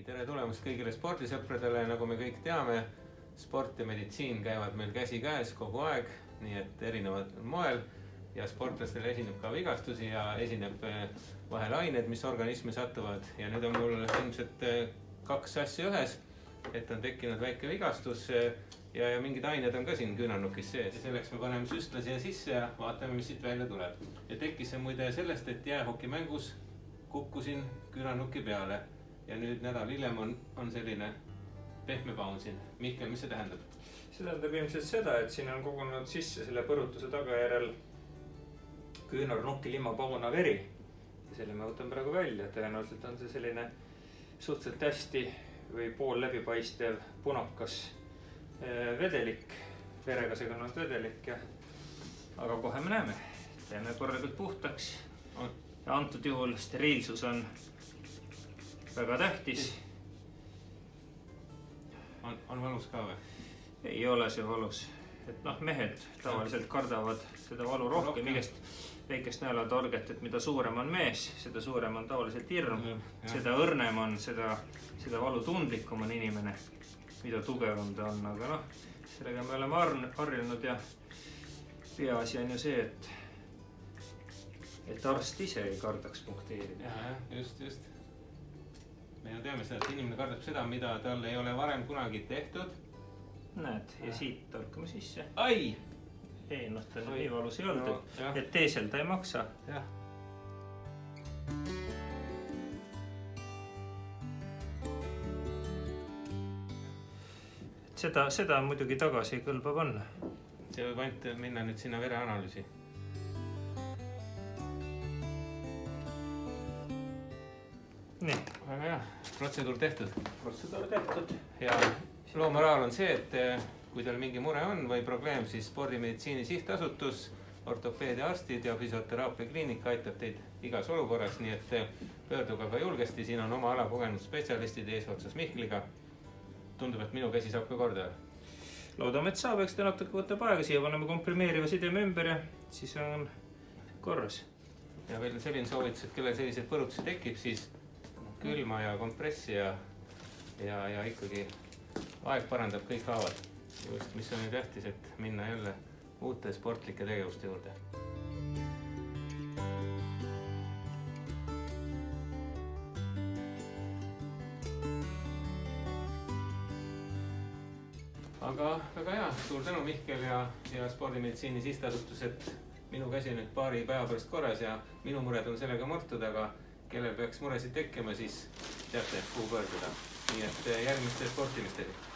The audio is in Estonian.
tere tulemast kõigile spordisõpradele, nagu me kõik teame, sport ja meditsiin käivad meil käsikäes kogu aeg, nii et erinevad moel ja sportlastel esineb ka vigastusi ja esineb vahel ained, mis organismi satuvad ja nüüd on mul ilmselt kaks asja ühes, et on tekkinud väike vigastus ja mingid ained on ka siin küünarnukis sees. Selleks me paneme süstla siia sisse ja vaatame, mis siit välja tuleb. Ja tekkis see muide sellest, et jäähokimängus kukkusin küünarnuki peale ja nüüd nädal hiljem on selline pehme paun siin. Mihkel, mis see tähendab? See tähendab ilmselt seda, et siin on kogunud sisse selle põrutuse tagajärjel küünarnuki limapauna veri. Ja selle me võtame praegu välja. Tõenäoliselt on see selline suhteliselt hästi või pool läbipaistev punakas vedelik, verega seganud vedelik. Aga kohe me näeme. Teeme korralikult puhtaks. Ja antud juhul steriilsus on väga tähtis. On valus ka või? Ei ole see valus. Et mehed tavaliselt kardavad seda valu rohkem. Igest väikest nõelatorget, et mida suurem on mees, seda suurem on tavaliselt hirm. Seda õrnem on, seda valutundlikum on inimene, mida tugevam ta on. Aga sellega me oleme harjunud ja peaasi on ju see, et arst ise ei kardaks punkteerida. Just. Me ju teame seda, et inimene kardab seda, mida tal ei ole varem kunagi tehtud. Näed, ja siit torkame sisse. Ai! Ei, ta nii valus ei olnud, et teeselda ei maksa. Seda muidugi tagasi ei kõlba panna. See võib ainult minna nüüd sinna vereanalüüsi. Nii. Väga hea, protseduur tehtud. Ja loo moraal on see, et kui teil mingi mure on või probleem, siis Spordimeditsiini Sihtasutus, ortopeediaarstid ja füsioteraapia kliinika aitab teid igas olukorras, nii et pöörduge ka julgesti. Siin on oma ala kogenud spetsialistid eesotsas Mihkliga. Tundub, et minu käsi saab ka korda. Loodame, et saab, eks ta natuke võtab aega, siia paneme komprimeeriva sideme ümber ja siis on korras. Ja veel selline soovitus, et kellel selliseid põrutusi tekib, siis külma ja kompressi ja ikkagi aeg parandab kõik haavad. Just, mis on nüüd tähtis, et minna jälle uute sportlike tegevuste juurde. Aga väga hea, suur tänu Mihkel ja Spordimeditsiini Sihtasutus, et minu käsi nüüd paari päeva pärast korras ja minu mured on sellega murtud, aga kellel peaks muresid tekkima, siis teate, kuhu pöörduda. Nii et järgmiste sportimistega.